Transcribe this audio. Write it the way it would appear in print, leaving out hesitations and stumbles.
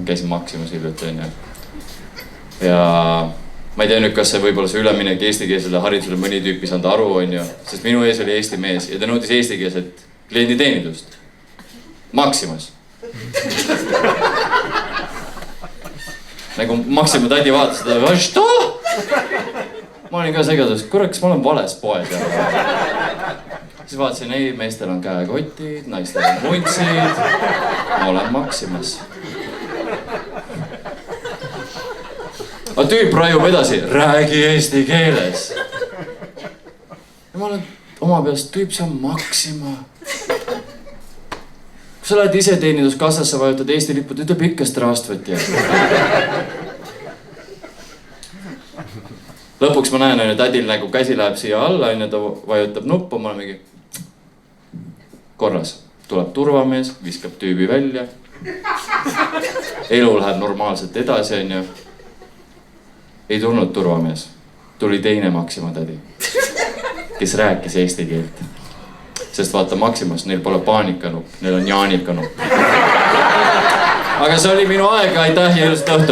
käisin Maximas hiljuti, onju. Ja ma ei tea nüüd, kas see võib-olla see üleminek eestikeelsele haridusele mõni tüüp ei saanud aru, onju. Sest minu ees oli eesti mees ja ta nõudis eestikeelset klienditeenindust. Maximas. Nagu Maxima tädi vaatas seda, što? Ma olin ka segadus, kurat, kas ma olen vales poes ja... Siis vaatasin, ei, meestel on käekotid, naistel on vuntsid, ma olen Maximas. Aga tüüp raiub edasi, räägi eesti keeles. Ja ma olen oma peast, tüüp, see on Maxima. Kui sa lähed ise teeninduskassasse, vajutad Eesti lipud, ütleb ikka strastvõtja. Lõpuks ma näen, tädil nagu käsi läheb siia alla, ta vajutab nuppu, ma olen mingi korras. Tuleb turvamees, viskab tüübi välja. Elu läheb normaalselt edasi, onju. Ei tulnud turvamees. Tuli teine Maxima tädi, kes rääkis eesti keelt. Sest vaata Maximas, neil pole paanikanupp, neil on jaanikanupp. Aga see oli minu aeg, aitäh ja ilusat õhtu.